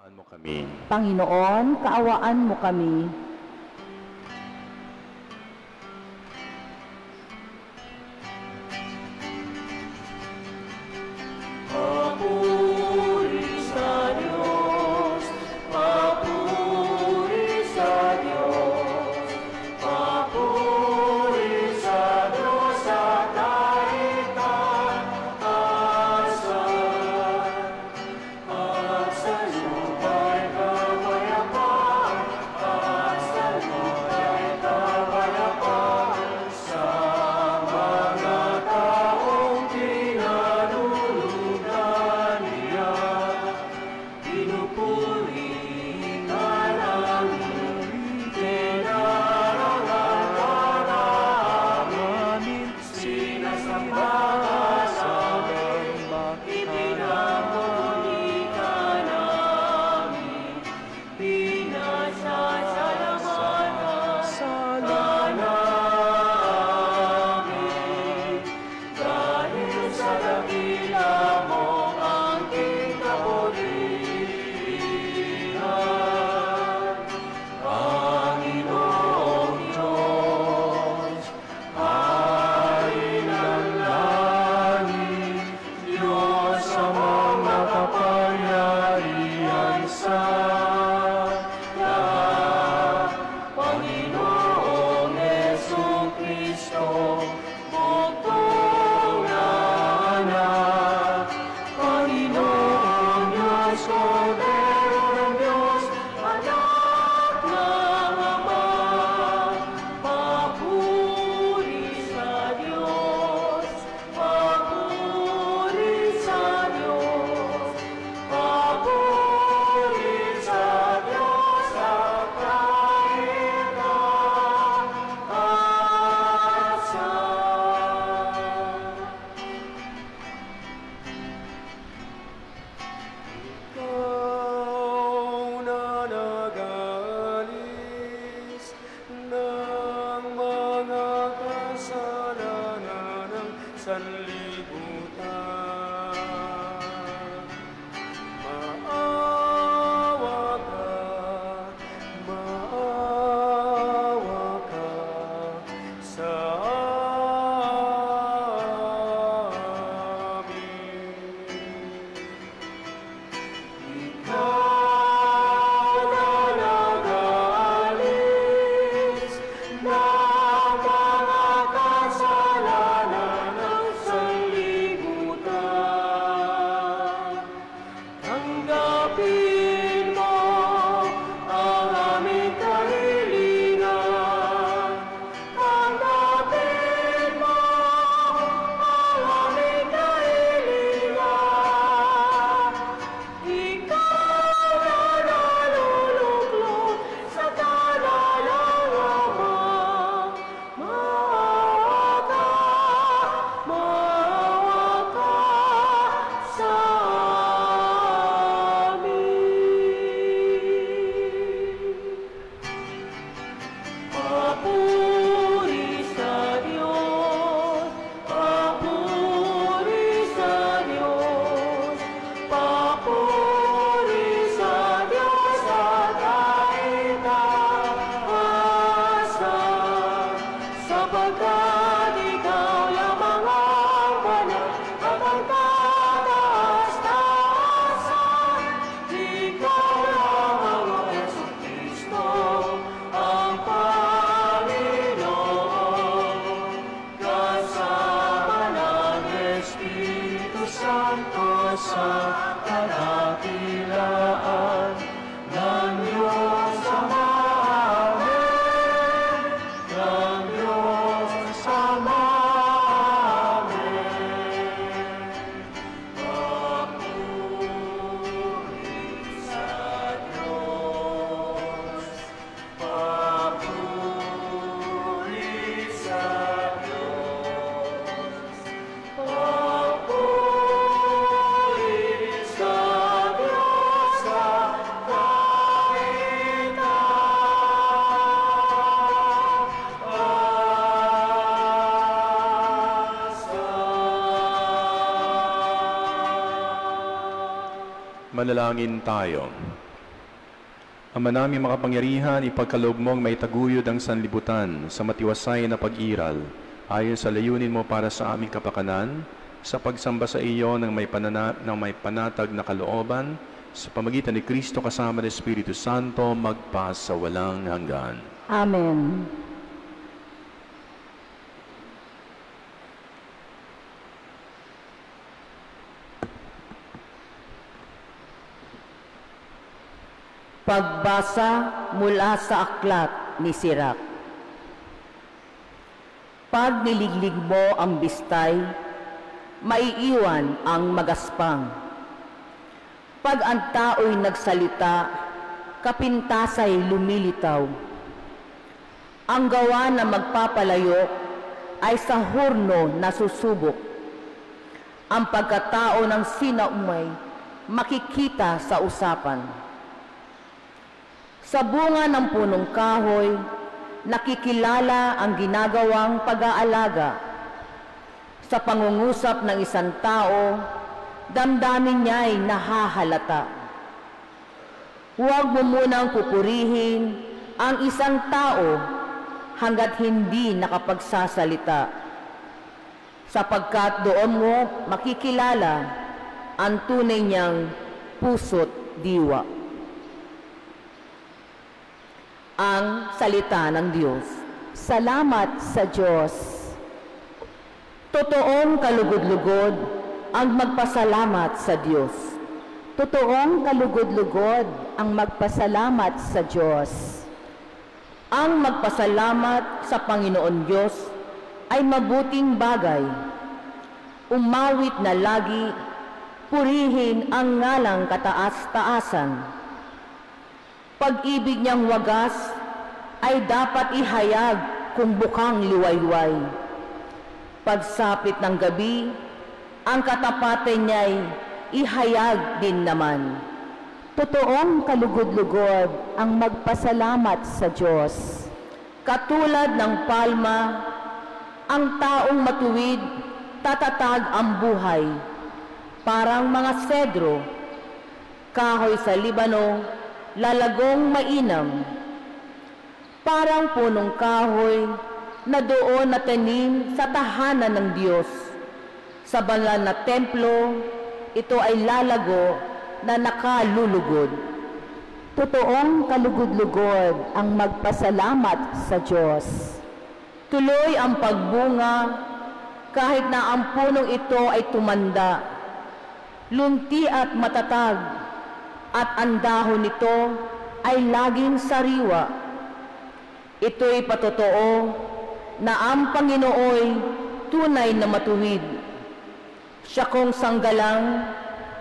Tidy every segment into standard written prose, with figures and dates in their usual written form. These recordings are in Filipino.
Kaawaan mo kami. Panginoon, kaawaan mo kami. Manalangin tayo. Ama namin makapangyarihan, ipagkaloob mong may taguyod ang sanlibutan sa matiwasay na pag-iral, ayon sa layunin mo para sa aming kapakanan, sa pagsamba sa iyo ng may panatag na kalooban, sa pamagitan ni Kristo kasama ng Espiritu Santo, magpasawalang hanggan. Amen. Pagbasa mula sa aklat ni Sirach. Pag niliglig mo ang bistay, maiiwan ang magaspang. Pag ang tao'y nagsalita, kapintasa'y lumilitaw. Ang gawa na magpapalayo ay sa hurno na susubok. Ang pagkatao ng sinaumay makikita sa usapan. Sa bunga ng punong kahoy, nakikilala ang ginagawang pag-aalaga. Sa pangungusap ng isang tao, damdamin niya'y nahahalata. Huwag mo munang pupurihin ang isang tao hanggat hindi nakapagsasalita, sapagkat doon mo makikilala ang tunay niyang puso't diwa. Ang salita ng Diyos. Salamat sa Diyos. Totoong kalugod-lugod ang magpasalamat sa Diyos. Totoong kalugod-lugod ang magpasalamat sa Diyos. Ang magpasalamat sa Panginoon Diyos ay mabuting bagay. Umawit na lagi, purihin ang ngalang kataas-taasan. Pag-ibig niyang wagas ay dapat ihayag kung bukang liwayway. Pagsapit ng gabi, ang katapatan niya'y ihayag din naman. Totoong kalugod-lugod ang magpasalamat sa Diyos. Katulad ng palma, ang taong matuwid, tatatag ang buhay. Parang mga sedro, kahoy sa Libano, lalagong mainam. Parang punong kahoy na doon natanim sa tahanan ng Diyos. Sa banal na templo, ito ay lalago na nakalulugod. Totoong kalugod-lugod ang magpasalamat sa Diyos. Tuloy ang pagbunga kahit na ang punong ito ay tumanda. Lunti at matatag, at ang dahon nito ay laging sariwa. Ito'y patotoo na ang Panginooy tunay na matuwid. Siya kong sanggalang,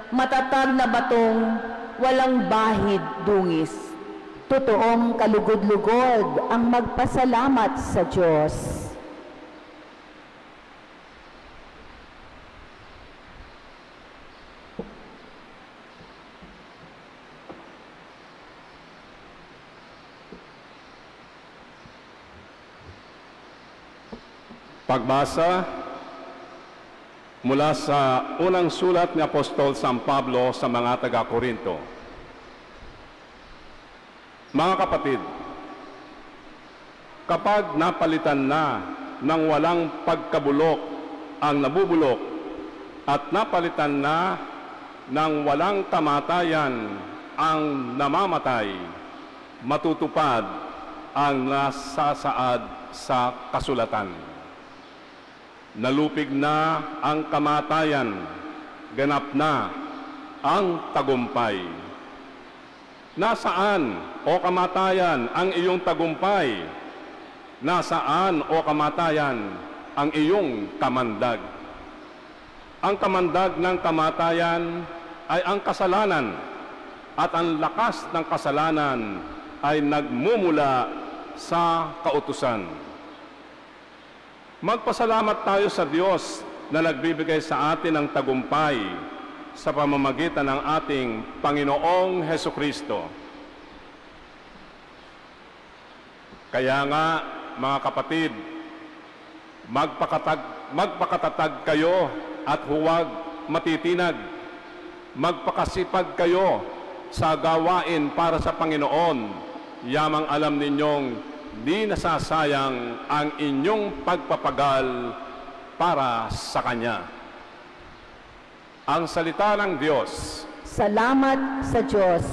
matatag na batong, walang bahid dungis. Totoong kalugod-lugod ang magpasalamat sa Diyos. Pagbasa mula sa unang sulat ni Apostol San Pablo sa mga taga-Korinto. Mga kapatid, kapag napalitan na ng walang pagkabulok ang nabubulok at napalitan na ng walang kamatayan ang namamatay, matutupad ang nasasaad sa kasulatan. Nalupig na ang kamatayan, ganap na ang tagumpay. Nasaan, o kamatayan, ang iyong tagumpay? Nasaan, o kamatayan, ang iyong kamandag? Ang kamandag ng kamatayan ay ang kasalanan, at ang lakas ng kasalanan ay nagmumula sa kautusan. Magpasalamat tayo sa Diyos na nagbibigay sa atin ng tagumpay sa pamamagitan ng ating Panginoong Hesukristo. Kaya nga, mga kapatid, magpakatatag kayo at huwag matitinag. Magpakasipag kayo, sa gawain para sa Panginoon, yamang alam ninyong di nasasayang ang inyong pagpapagal para sa Kanya. Ang salita ng Diyos. Salamat sa Diyos.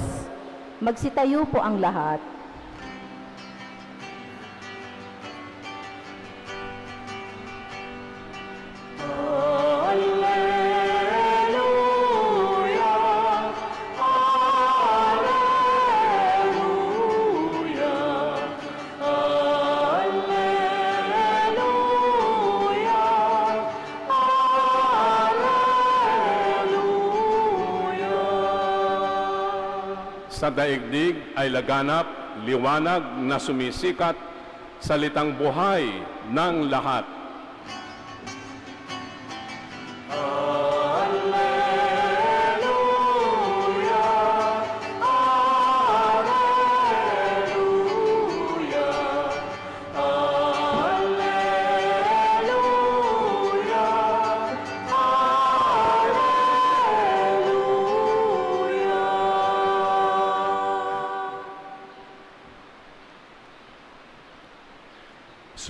Magsitayo po ang lahat. Sa daigdig ay laganap, liwanag na sumisikat, salitang buhay ng lahat.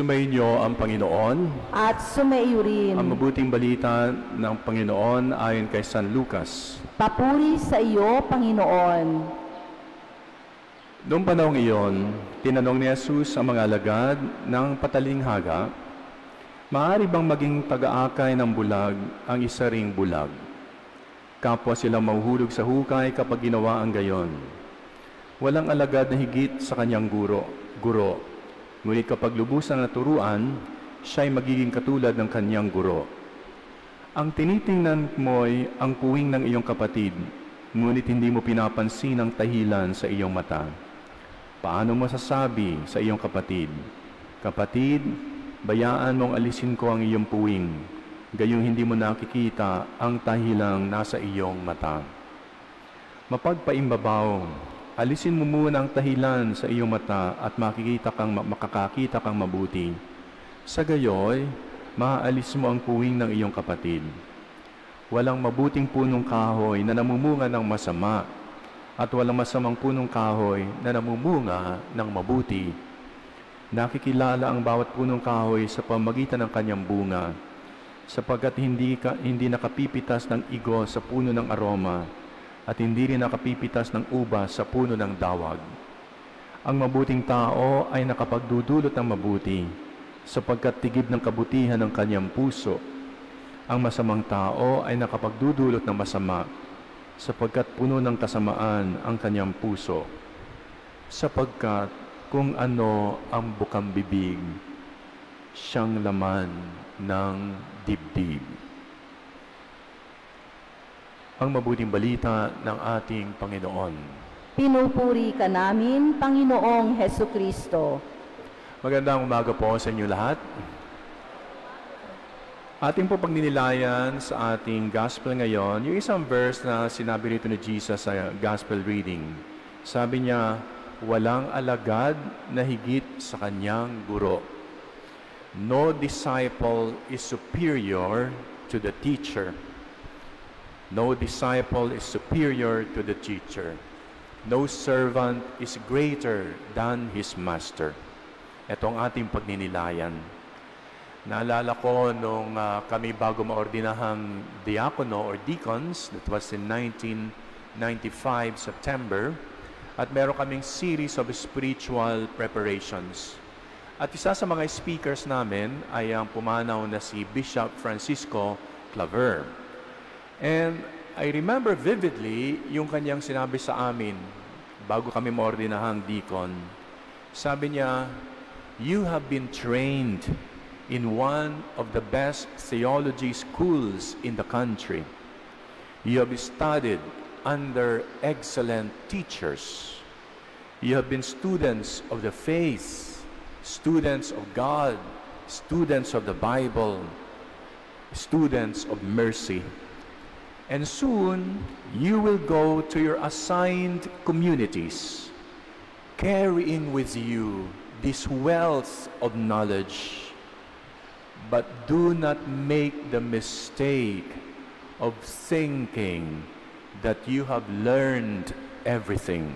Sumainyo ang Panginoon. At sumaiyo rin. Ang mabuting balita ng Panginoon ayon kay San Lucas. Papuri sa iyo, Panginoon. Noong panahong iyon, tinanong ni Jesus ang mga alagad ng patalinghaga, maaari bang maging taga-akay ng bulag ang isa ring bulag? Kapwa silang mahuhulog sa hukay kapag ginawa ang gayon. Walang alagad na higit sa kanyang guro. Ngunit kapag lubusang naturuan, siya'y magiging katulad ng kanyang guro. Ang tinitingnan mo'y ang puwing ng iyong kapatid, ngunit hindi mo pinapansin ang tahilan sa iyong mata. Paano mo sasabi sa iyong kapatid, "Kapatid, bayaan mong alisin ko ang iyong puwing," gayong hindi mo nakikita ang tahilang nasa iyong mata? Mapagpaimbabaw, alisin mo muna ang tahilan sa iyong mata at makakakita kang mabuti. Sa gayoy, maaalis mo ang puwing ng iyong kapatid. Walang mabuting punong kahoy na namumunga ng masama, at walang masamang punong kahoy na namumunga ng mabuti. Nakikilala ang bawat punong kahoy sa pamagitan ng kanyang bunga, sapagkat hindi nakapipitas ng igo sa puno ng aroma, at hindi rin nakapipitas ng ubas sa puno ng dawag. Ang mabuting tao ay nakapagdudulot ng mabuti, sapagkat tigib ng kabutihan ng kanyang puso. Ang masamang tao ay nakapagdudulot ng masama, sapagkat puno ng kasamaan ang kanyang puso. Sapagkat kung ano ang bukang bibig, siyang laman ng dibdib. Ang mabuting balita ng ating Panginoon. Pinupuri ka namin, Panginoong Hesukristo. Magandang umaga po sa inyo lahat. Ating po pagninilayan sa ating gospel ngayon, yung isang verse na sinabi rito ni Jesus sa gospel reading. Sabi niya, walang alagad na higit sa kanyang guro. No disciple is superior to the teacher. No disciple is superior to the teacher. No servant is greater than his master. Ito ang ating pagninilayan. Naalala ko nung kami bago maordinahang diakono or deacons, that was in 1995 September, at meron kaming series of spiritual preparations. At isa sa mga speakers namin ay ang pumanaw na si Bishop Francisco Claver. And I remember vividly yung kanyang sinabi sa amin bago kami maordinahang deacon. Sabi niya, "You have been trained in one of the best theology schools in the country. You have studied under excellent teachers. You have been students of the faith, students of God, students of the Bible, students of mercy. And soon, you will go to your assigned communities, carrying with you this wealth of knowledge. But do not make the mistake of thinking that you have learned everything,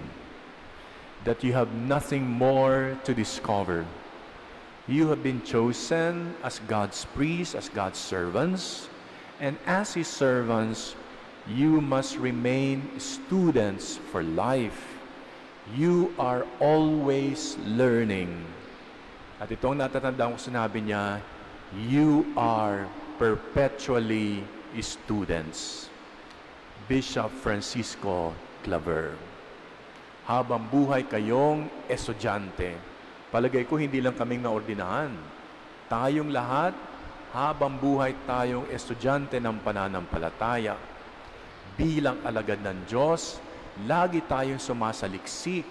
that you have nothing more to discover. You have been chosen as God's priests, as God's servants, and as His servants, you must remain students for life. You are always learning. At itong natatandaan ko sinabi niya, you are perpetually students. Bishop Francisco Claver. Habang buhay kayong estudyante, palagay ko hindi lang kaming naordinahan. Tayong lahat, habang buhay tayong estudyante ng pananampalataya. Bilang alagad ng Diyos, lagi tayong sumasaliksik,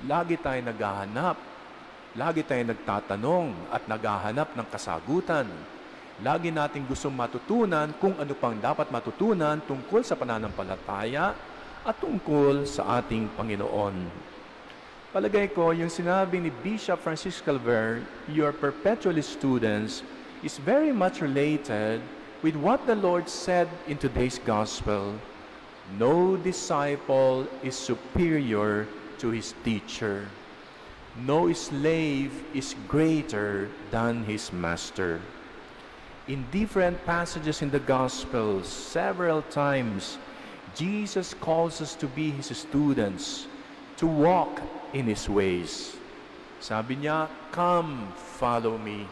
lagi tayong naghahanap, lagi tayong nagtatanong at naghahanap ng kasagutan. Lagi nating gustong matutunan kung ano pang dapat matutunan tungkol sa pananampalataya at tungkol sa ating Panginoon. Palagay ko, yung sinabi ni Bishop Francisco Claver, "You are perpetually students," is very much related with what the Lord said in today's gospel. No disciple is superior to his teacher. No slave is greater than his master. In different passages in the Gospels, several times, Jesus calls us to be His students, to walk in His ways. Sabi niya, "Come, follow me."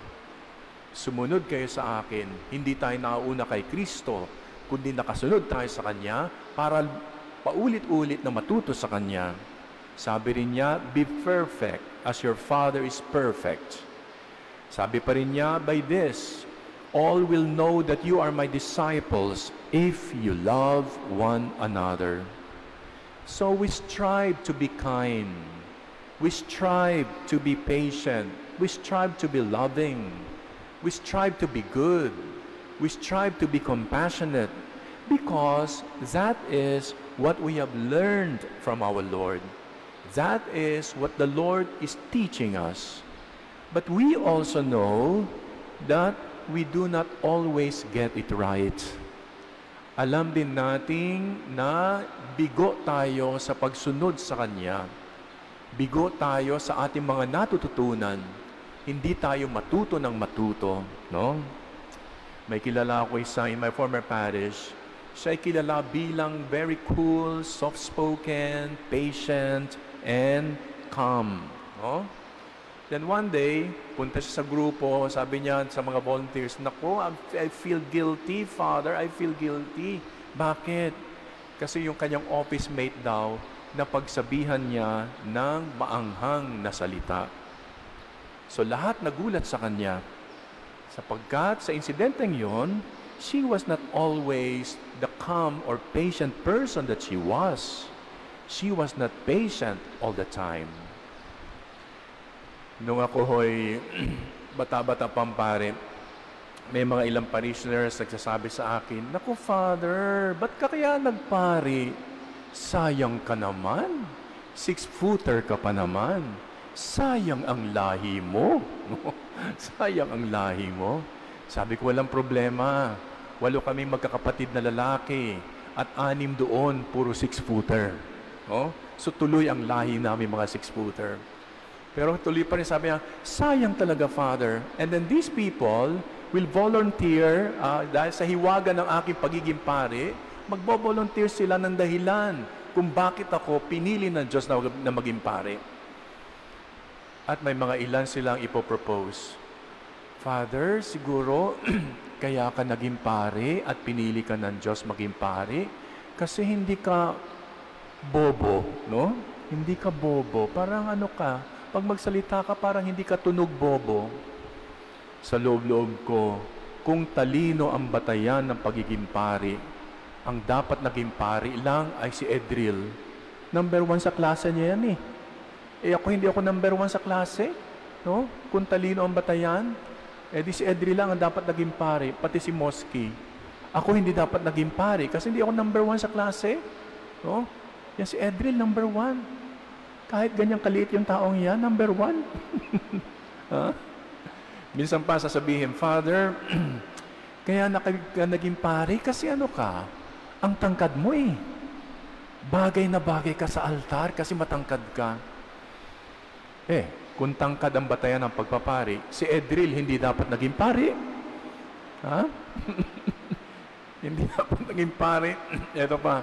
Sumunod kayo sa akin. Hindi tayo nauna kay Kristo, kundi nakasunod tayo sa Kanya para paulit-ulit na matuto sa Kanya. Sabi rin niya, "Be perfect as your Father is perfect." Sabi pa rin niya, "By this, all will know that you are my disciples if you love one another." So we strive to be kind. We strive to be patient. We strive to be loving. We strive to be good. We strive to be compassionate because that is what we have learned from our Lord. That is what the Lord is teaching us. But we also know that we do not always get it right. Alam din natin na bigo tayo sa pagsunod sa Kanya. Bigo tayo sa ating mga natututunan. Hindi tayo matuto ng matuto, no? May kilala ako isa in my former parish. Siya ay kilala bilang very cool, soft-spoken, patient, and calm, no? Then one day, punta siya sa grupo, sabi niya sa mga volunteers, "Naku, I feel guilty, Father, I feel guilty." Bakit? Kasi yung kanyang office mate daw, napagsabihan niya ng maanghang na salita. So lahat nagulat sa kanya, sapagkat sa insidenteng yon, she was not always the calm or patient person that she was. She was not patient all the time. Nung ako ho'y bata-bata pampare, may mga ilang parishioners nagsasabi sa akin, "Naku, Father, ba't ka kaya nagpari? Sayang ka naman. 6-footer ka pa naman. Sayang ang lahi mo." Sayang ang lahi mo. Sabi ko, walang problema. 8 kaming magkakapatid na lalaki at 6 doon, puro 6-footer. Oh? So tuloy ang lahi namin mga 6-footer. Pero tuloy pa rin sabi niya, "Sayang talaga, Father." And then these people will volunteer, dahil sa hiwaga ng aking pagiging pare, magbo-volunteer sila ng dahilan kung bakit ako pinili ng Diyos na maging pare. At may mga ilan silang ipopropose. "Father, siguro kaya ka naging pare at pinili ka ng Diyos maging pare kasi hindi ka bobo, no? Hindi ka bobo. Parang ano ka, pag magsalita ka parang hindi ka tunog bobo." Sa loob-loob ko, kung talino ang batayan ng pagiging pari, ang dapat naging pari lang ay si Edril. Number 1 sa klase niya yan eh. Ako hindi ako number 1 sa klase, no? Kung talino ang batayan, di si Edril lang ang dapat naging pari, pati si Mosky. Ako hindi dapat naging pari kasi hindi ako number 1 sa klase, no? Yan si Edril, number 1. Kahit ganyang kaliit yung taong yan, number 1. Ha? Minsan pa sasabihin, "Father, kaya naging pare kasi ano ka, ang tangkad mo eh. Bagay na bagay ka sa altar kasi matangkad ka. Kung tangkad ang batayan ng pagpapari, si Edril hindi dapat naging pari. Ha? Hindi dapat naging pari. Ito pa.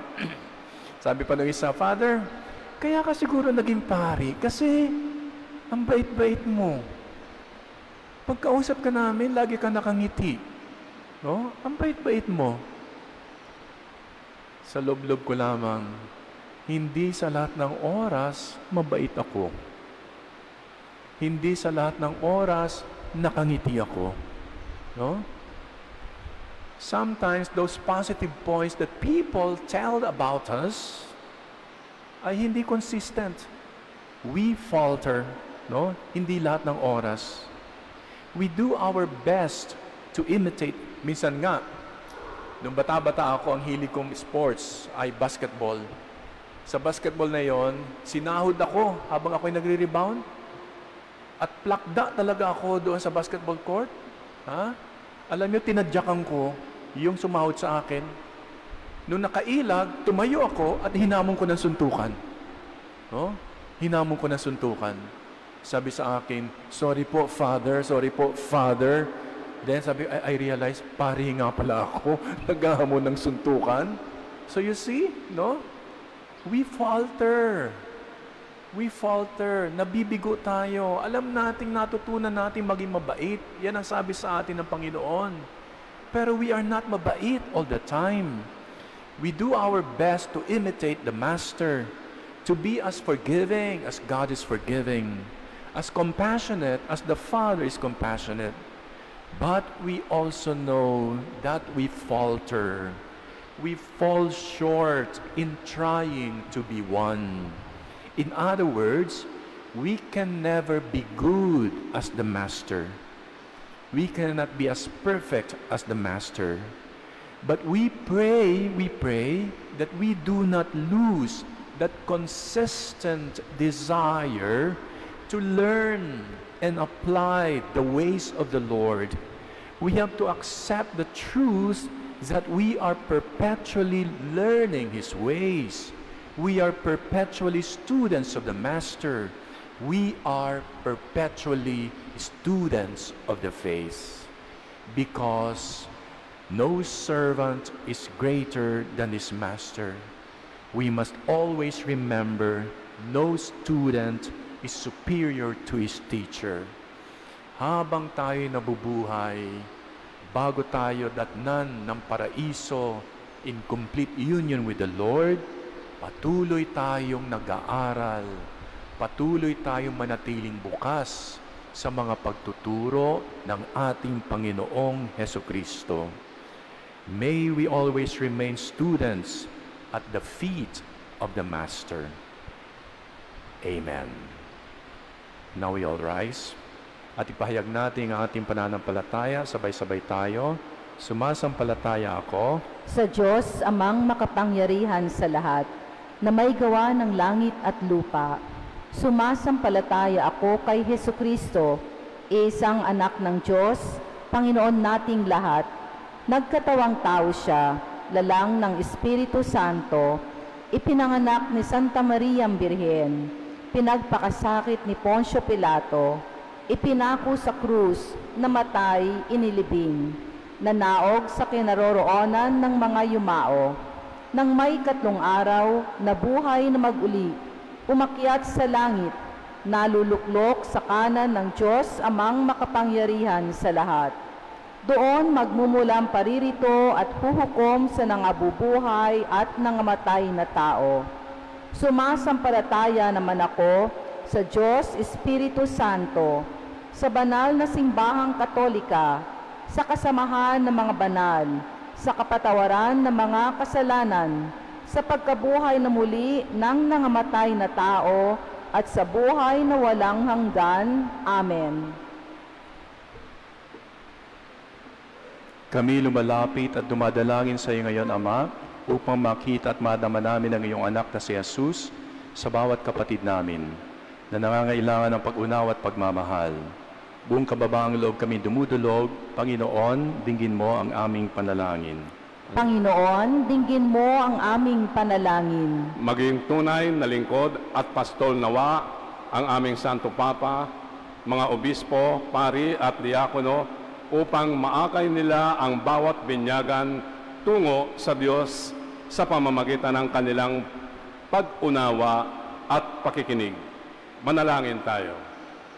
Sabi pa ng isa, Father, kaya ka siguro naging pari kasi ang bait-bait mo. Pagkausap ka namin, lagi ka nakangiti. No? Ang bait-bait mo. Sa loob-loob ko lamang, hindi sa lahat ng oras, mabait ako. Hindi sa lahat ng oras, nakangiti ako. No? Sometimes those positive points that people tell about us ay hindi consistent. We falter, no? Hindi lahat ng oras. We do our best to imitate. Minsan nga, nung bata-bata ako, ang hilig kong sports ay basketball. Sa basketball na yon, sinahod ako habang ako'y nagre-rebound. At plakda talaga ako doon sa basketball court. Ha? Alam niyo, tinadyakan ko yung sumahod sa akin. Nung nakailag, tumayo ako at hinamon ko ng suntukan. No? Hinamon ko ng suntukan. Sabi sa akin, sorry po, Father. Sorry po, Father. Then sabi, I realized, pari nga pala ako. Naghahamon ng suntukan. So you see, no? We falter. We falter. Nabibigo tayo. Alam nating natutunan natin maging mabait. Yan ang sabi sa atin ng Panginoon. Pero we are not mabait all the time. We do our best to imitate the Master, to be as forgiving as God is forgiving, as compassionate as the Father is compassionate. But we also know that we falter. We fall short in trying to be one. In other words, we can never be good as the Master. We cannot be as perfect as the Master. But we pray that we do not lose that consistent desire to learn and apply the ways of the Lord. We have to accept the truth that we are perpetually learning His ways. We are perpetually students of the Master. We are perpetually students of the faith, because no servant is greater than his master. We must always remember no student is superior to his teacher. Habang tayo nabubuhay, bago tayo datnan ng paraiso in complete union with the Lord, patuloy tayong nag-aaral, patuloy tayong manatiling bukas sa mga pagtuturo ng ating Panginoong Hesukristo. May we always remain students at the feet of the Master. Amen. Now we all rise at ipahayag natin ang ating pananampalataya. Sabay-sabay tayo. Sumasampalataya ako sa Diyos, Amang makapangyarihan sa lahat, na may gawa ng langit at lupa. Sumasampalataya ako kay Hesukristo, isang anak ng Diyos, Panginoon nating lahat. Nagkatawang tao siya, lalang ng Espiritu Santo, ipinanganak ni Santa Mariang Birhen, pinagpakasakit ni Poncio Pilato, ipinako sa krus, namatay, inilibing, nanaog sa kinaroroonan ng mga yumao, nang may 3 araw, nabuhay na mag-uli, umakyat sa langit, naluluklok sa kanan ng Diyos Amang makapangyarihan sa lahat. Doon magmumulang paririto at huhukom sa nangabubuhay at nangamatay na tao. Sumasampalataya naman ako sa Diyos Espiritu Santo, sa banal na simbahang Katolika, sa kasamahan ng mga banal, sa kapatawaran ng mga kasalanan, sa pagkabuhay na muli ng nangamatay na tao, at sa buhay na walang hanggan. Amen. Kami lumalapit at dumadalangin sa iyo ngayon, Ama, upang makita at madama namin ang iyong anak na si Jesus sa bawat kapatid namin na nangangailangan ng pag-unawa at pagmamahal. Buong kababaang loob kami dumudulog, Panginoon, dinggin mo ang aming panalangin. Panginoon, dinggin mo ang aming panalangin. Maging tunay na lingkod at pastol nawa ang aming Santo Papa, mga obispo, pari at diakono upang maakay nila ang bawat binyagan tungo sa Diyos sa pamamagitan ng kanilang pag-unawa at pakikinig. Manalangin tayo.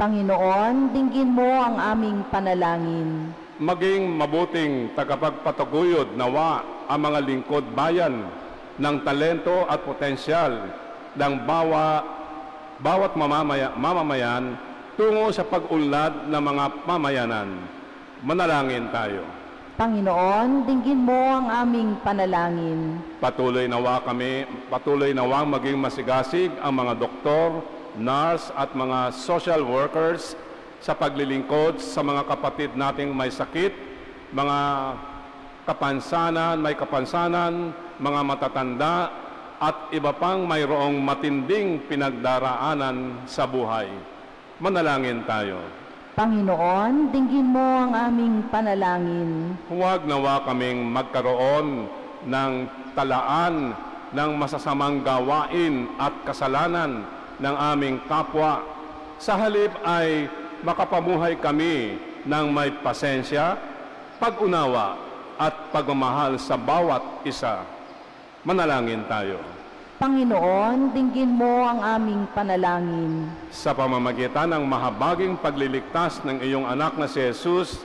Panginoon, dinggin mo ang aming panalangin. Maging mabuting tagapagpataguyod nawa ang mga lingkod bayan ng talento at potensyal ng bawat mamamayan tungo sa pag-unlad ng mga pamayanan. Manalangin tayo. Panginoon, dinggin mo ang aming panalangin. Patuloy nawang maging masigasig ang mga doktor, nurse at mga social workers sa paglilingkod sa mga kapatid nating may sakit, mga may kapansanan, mga matatanda, at iba pang mayroong matinding pinagdaraanan sa buhay. Manalangin tayo. Panginoon, dinggin mo ang aming panalangin. Huwag nawa kaming magkaroon ng talaan ng masasamang gawain at kasalanan ng aming kapwa. Sa halip ay makapamuhay kami ng may pasensya, pag-unawa at pagmamahal sa bawat isa. Manalangin tayo. Panginoon, dinggin mo ang aming panalangin. Sa pamamagitan ng mahabaging pagliligtas ng iyong anak na si Jesus,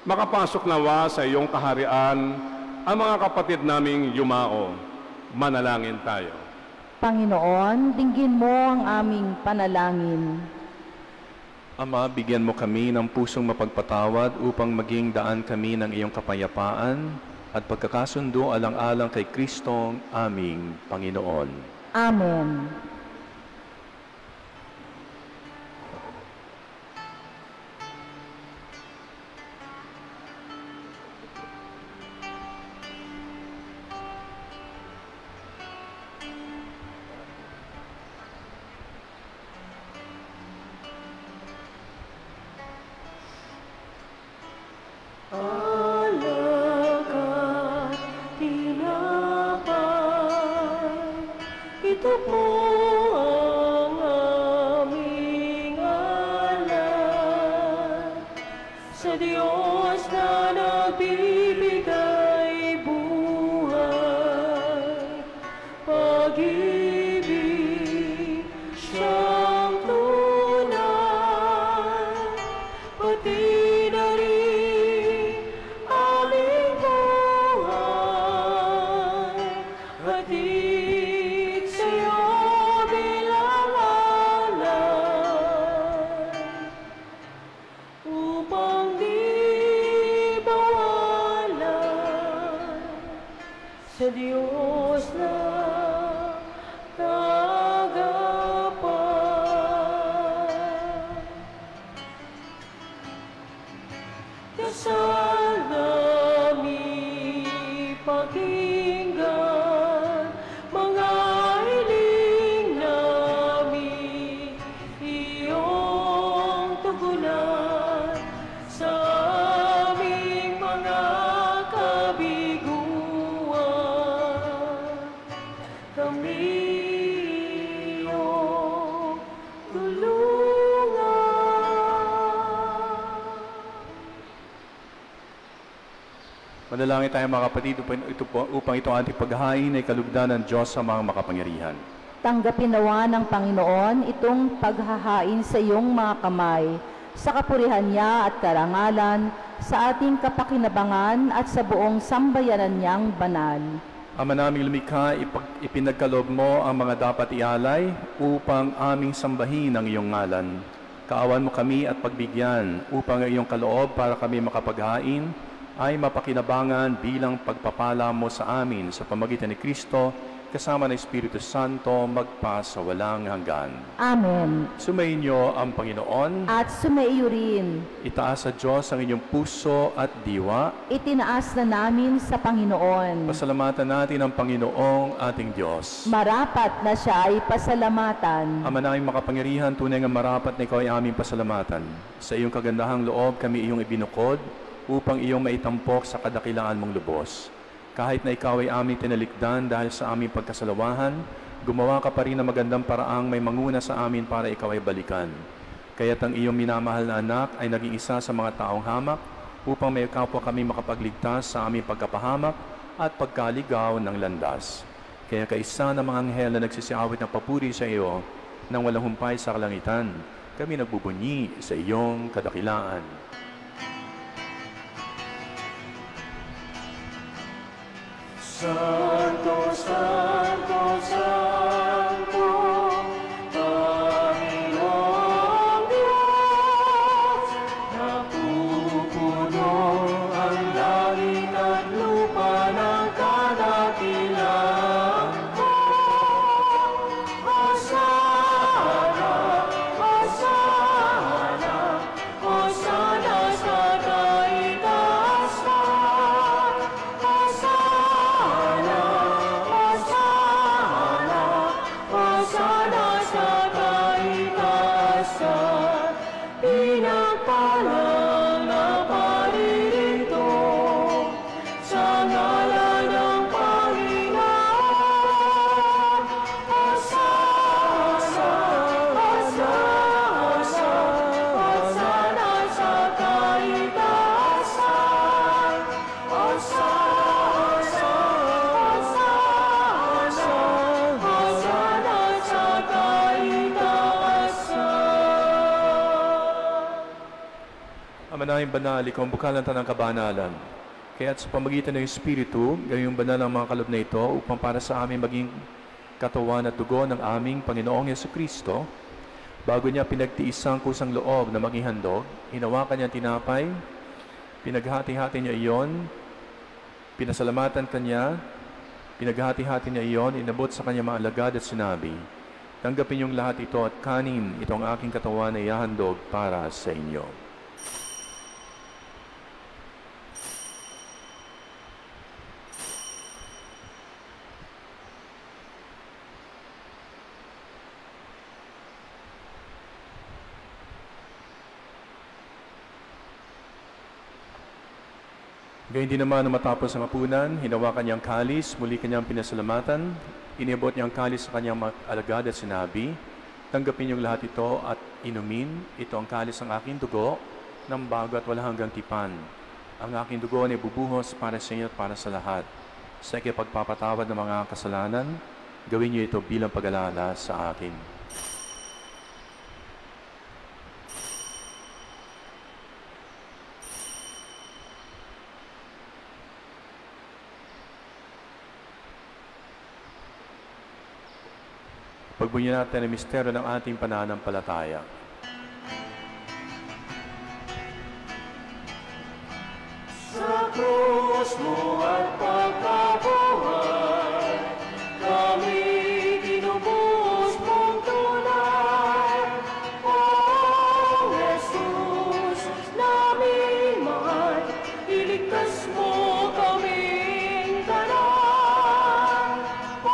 makapasok nawa sa iyong kaharian ang mga kapatid naming yumao. Manalangin tayo. Panginoon, dinggin mo ang aming panalangin. Ama, bigyan mo kami ng pusong mapagpatawad upang maging daan kami ng iyong kapayapaan at pagkakasundo alang-alang kay Kristong aming Panginoon. Amen. Ito po ang aming alay sa Diyos na nagbibigay buhay, pag-ibig siyang tunay, pati na rin aming buhay, hatid sa'yo bilang alay, upang di mawalan sa Diyos na tagapan. Dasal namin pakinggan, mga hiling namin iyong tugunan sa aming mga kabiguan. Kami iyong tulungan. Manalangin tayo mga kapatid upang ito ating paghahain ay kalugdan ng Diyos sa mga makapangyarihan. Tanggapin nawa ng Panginoon itong paghahain sa iyong mga kamay, sa kapurihan niya at karangalan, sa ating kapakinabangan at sa buong sambayanan niyang banal. Ama naming lumikha, ipinagkaloob mo ang mga dapat ialay upang aming sambahin ang iyong ngalan. Kaawan mo kami at pagbigyan upang ang iyong kaloob para kami makapaghain ay mapakinabangan bilang pagpapala mo sa amin sa pamagitan ni Kristo kasama ng Espiritu Santo magpa sa walang hanggan. Amen. Sumayin niyo ang Panginoon. At sumaiyo rin. Itaas sa Diyos ang inyong puso at diwa. Itinaas na namin sa Panginoon. Pasalamatan natin ang Panginoong ating Diyos. Marapat na siya ay pasalamatan. Ama naming makapangyarihan, tunay nga marapat na ikaw ay aming pasalamatan. Sa iyong kagandahang loob, kami iyong ibinukod upang iyong maitampok sa kadakilaan mong lubos. Kahit na ikaw ay aming tinalikdan dahil sa aming pagkasalawahan, gumawa ka pa rin ng magandang paraang may manguna sa amin para ikaw ay balikan. Kaya't ang iyong minamahal na anak ay naging isa sa mga taong hamak upang may kapwa kami makapagligtas sa aming pagkapahamak at pagkaligaw ng landas. Kaya kaisa ng mga anghel na nagsisiawit ng papuri sa iyo nang walang humpay sa kalangitan, kami nagbubunyi sa iyong kadakilaan. Santo, Santo, Santo, Panginoong Diyos, napupuno ang langit at lupa ng kadakilaan mo. Hosana, Hosana, Hosana sa kaitaasan. Hosana, Hosana, Hosana sa kaitaasan. Pinagpalang na paririto sa ngalan ng Panginoon. Hosana, Hosana, Hosana sa kaitaasan. Hosana, Hosana sa kaitaasan. Ama naming banal, ikaw ang bukalan ng kabanalan. Kaya't sa pamagitan ng Espiritu, gayong banal ang mga kaloob na ito upang para sa amin maging katawan at dugo ng aming Panginoong Jesucristo. Bago niya pinagtiisang kusang loob na maging handog, hinawakan niya ang tinapay, pinaghati-hati niya iyon, pinasalamatan kanya, pinaghati-hati niya iyon, inabot sa kanya mga alagad at sinabi, tanggapin niyong lahat ito at kanin, ito ang aking katawan na ihahandog para sa inyo. Gayun din naman, matapos ang hapunan, hinawakan niya ang kalis, muli kanyang pinasalamatan, iniabot niya ang kalis sa kanyang mga alagad at sinabi, tanggapin niyong lahat ito at inumin, ito ang kalis ng aking dugo, ng bago at walang hanggang tipan. Ang aking dugo ay bubuhos para sa inyo at para sa lahat. Sa ikipagpapatawad ng mga kasalanan, gawin niyo ito bilang pag-alala sa akin. Pagbunyan natin ang misteryo ng ating pananampalataya. Sa krus mo at pagkabuhay, kami tinubos mong tunay. O Jesus, naming mahal, iligtas mo kaming tanan. O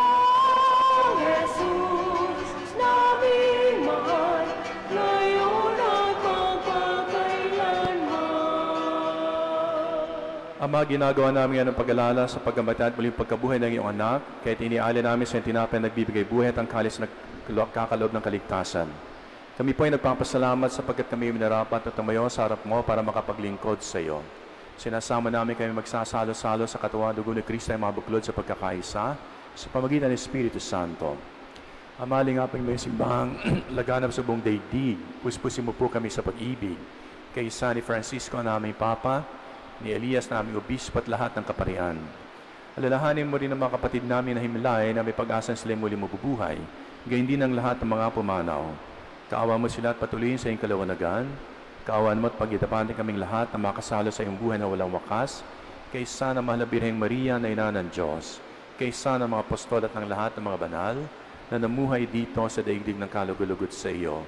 Jesus, naming mahal, ngayon at magpapakailanman. Ama, ginagawa namin ang pag-alala sa pagkamatay at muling pagkabuhay ng iyong anak, kahit iniaalay namin sa tinapay na nagbibigay buhay at ang kalis na kakaloob ng kaligtasan. Kami po ay nagpapasalamat sapagkat kami minarapat at tumayo sa harap mo para makapaglingkod sa iyo. Sinasama namin kami magsasalo-salo sa katawan dugo ni Kristo ay mabuklod sa pagkakaisa sa pamagitan ng Espiritu Santo. Ama, lingapin mo yung simbahang laganap sa buong daigdig. Puspusin mo po kami sa pag-ibig. Kaysa ni Francisco na aming Papa, ni Elias na aming obispo at lahat ng kaparian. Alalahanin mo rin ang mga kapatid namin na himlay na may pag-asang sila muli mabubuhay, gayon din ang lahat ng mga pumanaw. Kaawa mo sila at patuloyin sa iyong kalawanagan. Kaawaan mo at pagitapatin kaming lahat na makasalo sa iyong buhay na walang wakas, kaysa na mahal na Birheng Maria na ina ng Diyos, kaysa ng mga apostol at ng lahat ng mga banal na namuhay dito sa daigdig ng kalugulugot sa iyo.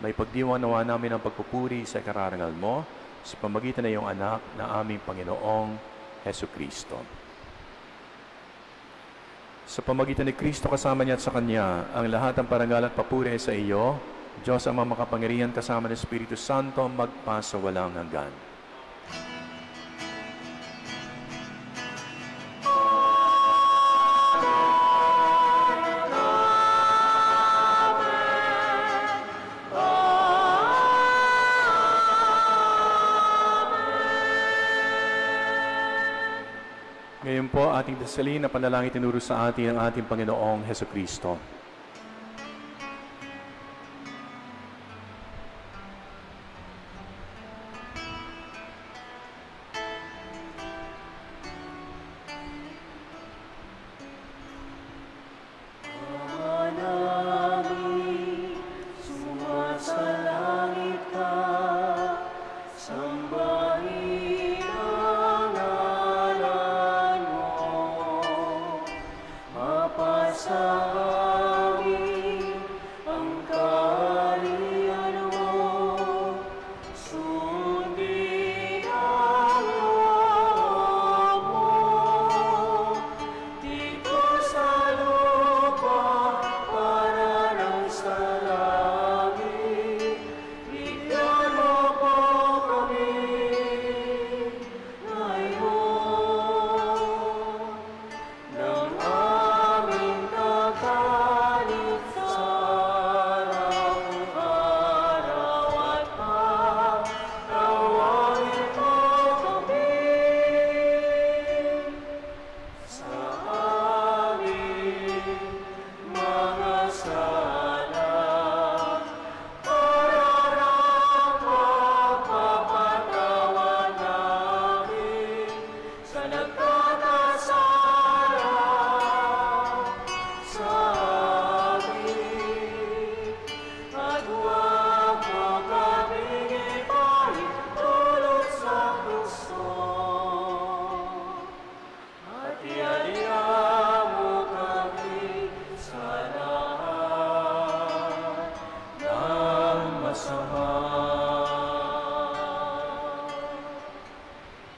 May pagdiwanawa namin ang pagpupuri sa kararangal mo, sa pamagitan ng iyong anak na aming Panginoong Jesucristo. Sa pamagitan ni Kristo kasama niya at sa Kanya, ang lahat ng parangal at papuri ay sa iyo, Diyos ang makapangyarihan kasama ng Espiritu Santo, magpasa walang hanggan. ating dasalin na panalangin tinuro sa atin ng ating Panginoong Hesukristo.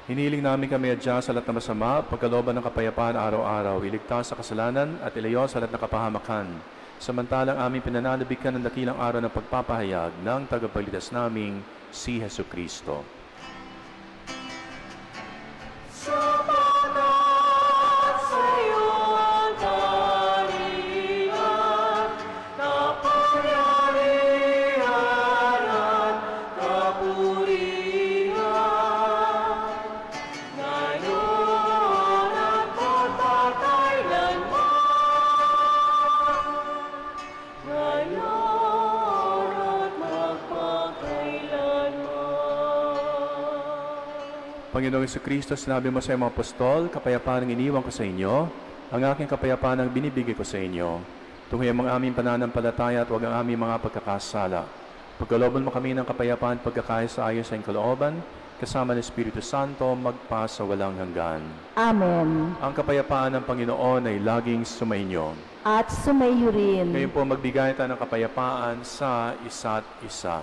Hinihiling namin kami adya sa lahat na masama, pagkalooban ng kapayapaan araw-araw, iligtas sa kasalanan at ilayo sa lahat na kapahamakan. Samantalang aming pinananabikan ng dakilang araw ng pagpapahayag ng tagapagligtas naming si Hesukristo. Panginoong Hesukristo, sinabi mo sa iyong mga apostol, kapayapaan ang iniwan ko sa inyo, ang aking kapayapaan ang binibigay ko sa inyo. Tunguhin ang aming pananampalataya at huwag ang aming mga pagkakasala. Pagkalooban mo kami ng kapayapaan at pagkakaisa ayon sa iyong kalooban, kasama ng Espiritu Santo, magpa sa walang hanggan. Amen. Ang kapayapaan ng Panginoon ay laging sumainyo. At sumayo rin. Ngayon po magbigay tayo ng kapayapaan sa isa't isa.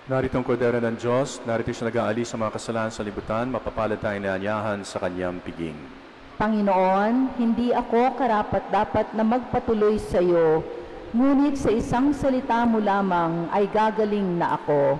Narito ang kordero ng Diyos, narito siya nag-aalis sa mga kasalanan sa libutan, mapapalad tayong naanyahan sa kanyang piging. Panginoon, hindi ako karapat-dapat na magpatuloy sa iyo, ngunit sa isang salita mo lamang ay gagaling na ako.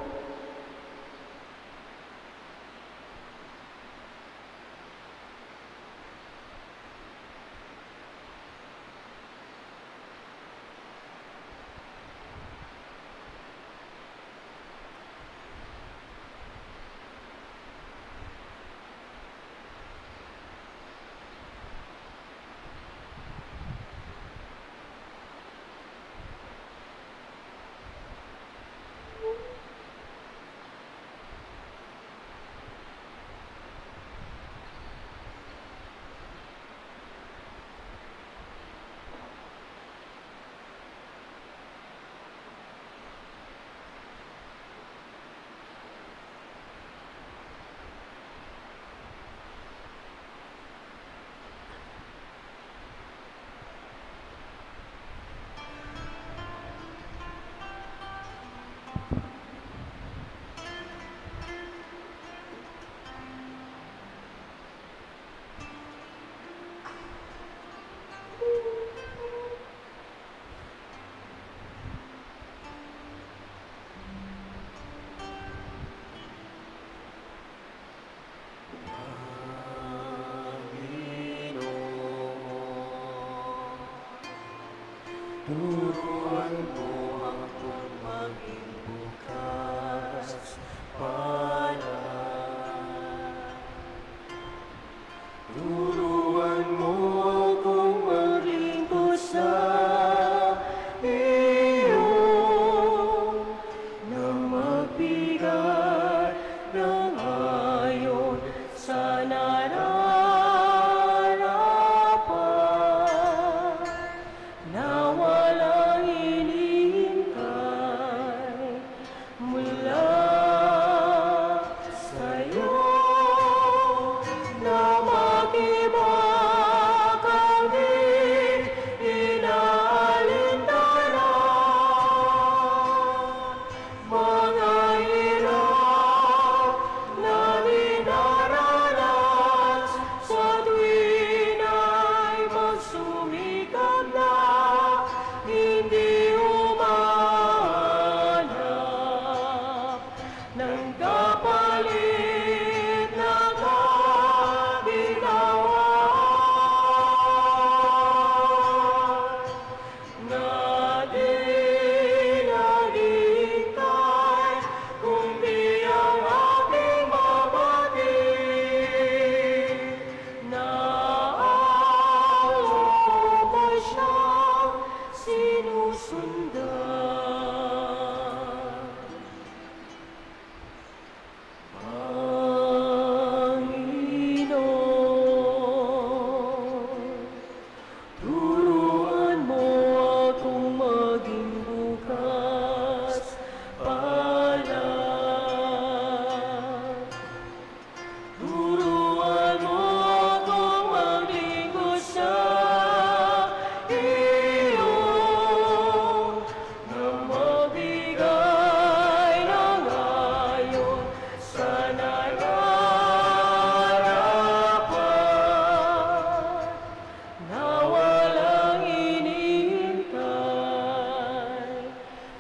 Turuan mo akong maging bukas palad. Turuan mo akong maglingkod sa iyo, na magbigay ng ayon sa nararapat, na walang hinihintay mula sa'yo, na mag-ibag ang di inaalintana, mga hirap na dinaranas sa tuwin ay magsumikap na hindi umahanap ng kapalit na kaginawan, na di naghihintay kundi ang aking mabatid, na ang loob ay siyang sinusundan. Panginoon, turuan mo akong maging bukas palad. Turuan mo akong maglingkod sa iyo, na magbigay ng ayon sa nararapat, na walang hinihintay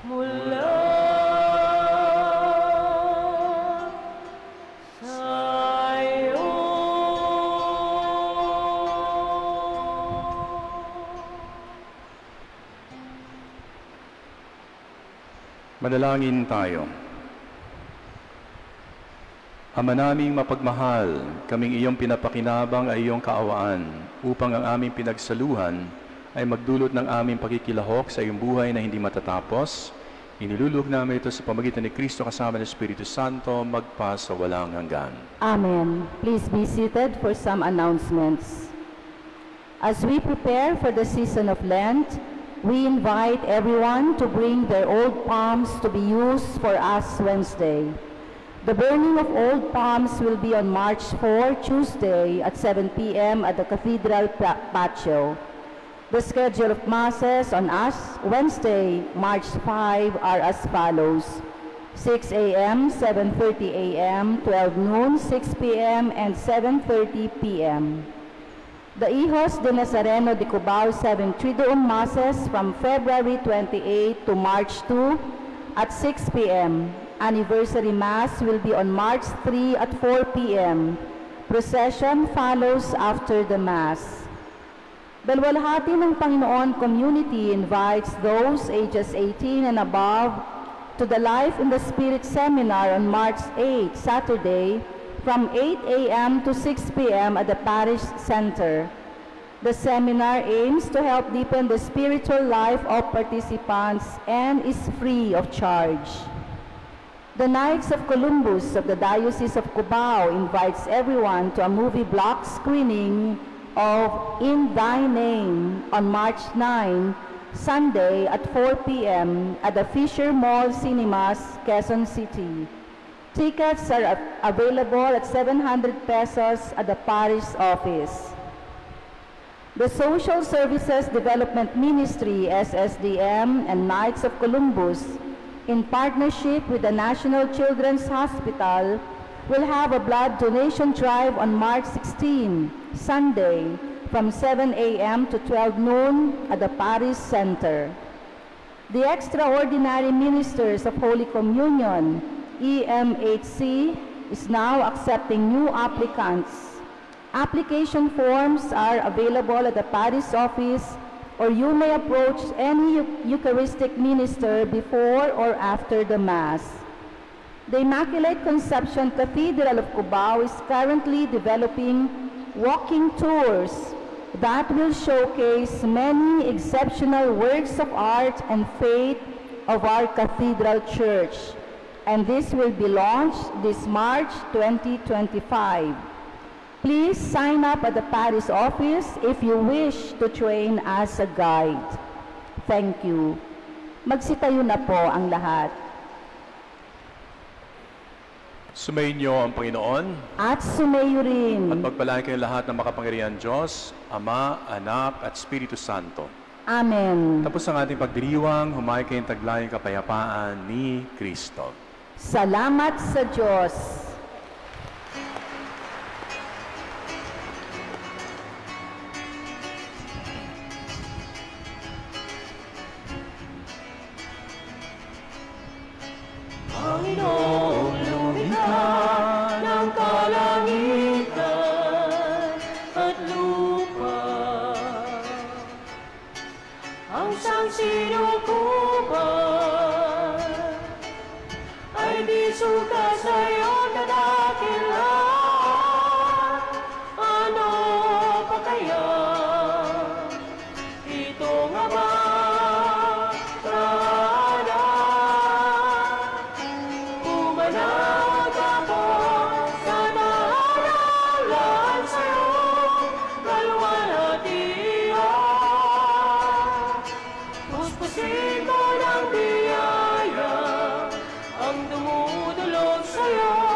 mula sa'yo. Manalangin tayo. Ama naming mapagmahal, kaming iyong pinapakinabang ay iyong kaawaan, upang ang aming pinagsaluhan ay magdulot ng aming pagkikilahok sa iyong buhay na hindi matatapos. Inilulug namin ito sa pamagitan ni Kristo kasama ng Espiritu Santo, magpa sa walang hanggan. Amen. Please be seated for some announcements. As we prepare for the season of Lent, we invite everyone to bring their old palms to be used for Ash Wednesday. The burning of old palms will be on March 4, Tuesday at 7 p.m. at the Cathedral Patio. The schedule of Masses on Ash Wednesday, March 5 are as follows: 6 a.m., 7:30 a.m., 12 noon, 6 p.m., and 7:30 p.m. The Hijos de Nazareno de Cubao 7 Triduum Masses from February 28 to March 2 at 6 p.m. Anniversary Mass will be on March 3 at 4 p.m. Procession follows after the Mass. Dalwalhati ng Panginoon Community invites those ages 18 and above to the Life in the Spirit Seminar on March 8, Saturday, from 8 a.m. to 6 p.m. at the Parish Center. The seminar aims to help deepen the spiritual life of participants and is free of charge. The Knights of Columbus of the Diocese of Cubao invites everyone to a movie block screening of In Thy Name on March 9, Sunday at 4 p.m. at the Fisher Mall Cinemas, Quezon City. Tickets are available at 700 pesos at the parish office. The Social Services Development Ministry, SSDM, and Knights of Columbus, in partnership with the National Children's Hospital, will have a blood donation drive on March 16, Sunday, from 7 a.m. to 12 noon at the Parish Center. The Extraordinary Ministers of Holy Communion, EMHC, is now accepting new applicants. Application forms are available at the parish office or you may approach any Eucharistic minister before or after the Mass. The Immaculate Conception Cathedral of Cubao is currently developing walking tours that will showcase many exceptional works of art and faith of our Cathedral Church, and this will be launched this March 2025. Please sign up at the parish office if you wish to train as a guide. Thank you. Magsitayo na po ang lahat. Sumayin niyo ang Panginoon At sumayo rin. at pagpalain kayo lahat ng makapangyarihan Diyos, Ama, Anak at Espiritu Santo. Amen. Tapos ang ating pagdiriwang, humayo kayong taglayang kapayapaan ni Kristo. Salamat sa Diyos. Panginoong lumikha ng kalangitan at lupa, ang siyang sinukuban ay di sukat sa iyong kadakilaan. Ano pa kaya ito nga ba? Puspusin ko ng biyaya ang dumudulog sa'yo.